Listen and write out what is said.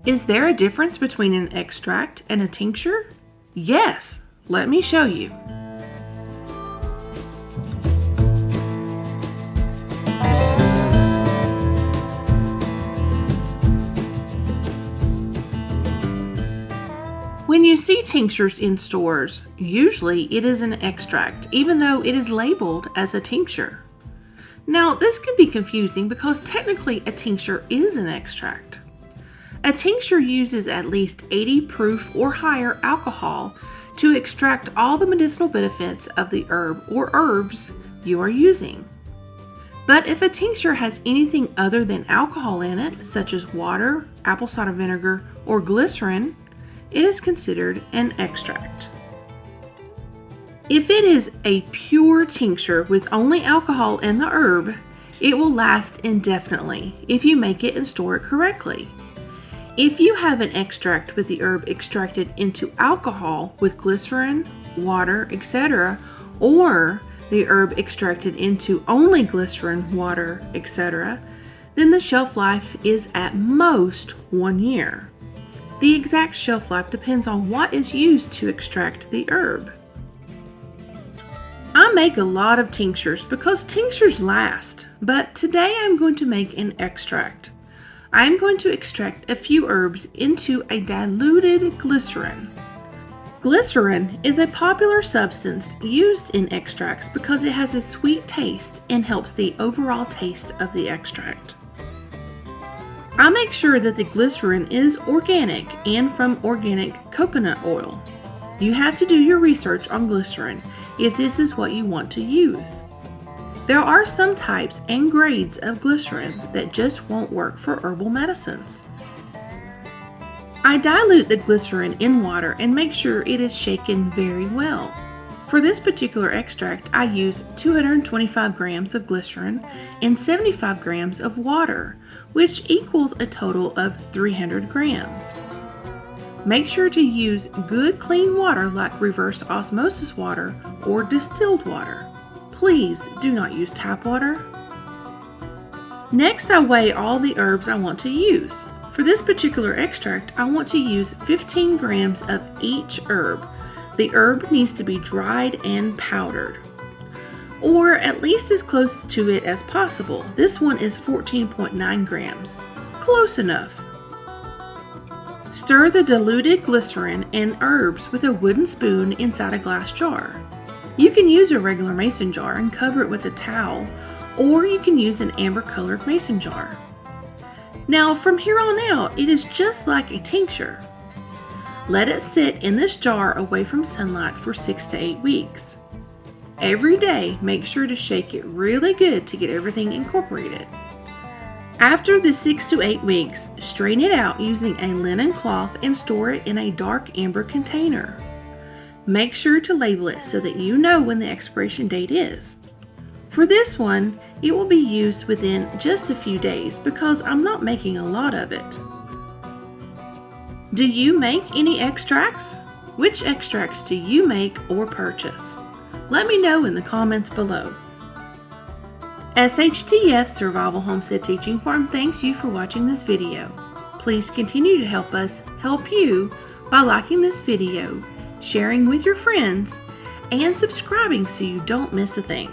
Is there a difference between an extract and a tincture? Yes, let me show you. When you see tinctures in stores, usually it is an extract, even though it is labeled as a tincture. Now, this can be confusing because technically a tincture is an extract. A tincture uses at least 80 proof or higher alcohol to extract all the medicinal benefits of the herb or herbs you are using. But if a tincture has anything other than alcohol in it, such as water, apple cider vinegar, or glycerin, it is considered an extract. If it is a pure tincture with only alcohol and the herb, it will last indefinitely if you make it and store it correctly. If you have an extract with the herb extracted into alcohol with glycerin, water, etc., or the herb extracted into only glycerin, water, etc., then the shelf life is at most 1 year. The exact shelf life depends on what is used to extract the herb. I make a lot of tinctures because tinctures last, but today I'm going to make an extract. I'm going to extract a few herbs into a diluted glycerin. Glycerin is a popular substance used in extracts because it has a sweet taste and helps the overall taste of the extract. I make sure that the glycerin is organic and from organic coconut oil. You have to do your research on glycerin if this is what you want to use. There are some types and grades of glycerin that just won't work for herbal medicines. I dilute the glycerin in water and make sure it is shaken very well. For this particular extract, I use 225 grams of glycerin and 75 grams of water, which equals a total of 300 grams. Make sure to use good clean water like reverse osmosis water or distilled water. Please do not use tap water. Next, I weigh all the herbs I want to use. For this particular extract, I want to use 15 grams of each herb. The herb needs to be dried and powdered, or at least as close to it as possible. This one is 14.9 grams. Close enough. Stir the diluted glycerin and herbs with a wooden spoon inside a glass jar. You can use a regular mason jar and cover it with a towel, or you can use an amber-colored mason jar. Now, from here on out, it is just like a tincture. Let it sit in this jar away from sunlight for 6 to 8 weeks. Every day, make sure to shake it really good to get everything incorporated. After the 6 to 8 weeks, strain it out using a linen cloth and store it in a dark amber container. Make sure to label it so that you know when the expiration date is. For this one, it will be used within just a few days because I'm not making a lot of it. Do you make any extracts? Which extracts do you make or purchase? Let me know in the comments below. SHTF Survival Homestead Teaching Farm thanks you for watching this video. Please continue to help us help you by liking this video, sharing with your friends, and subscribing so you don't miss a thing.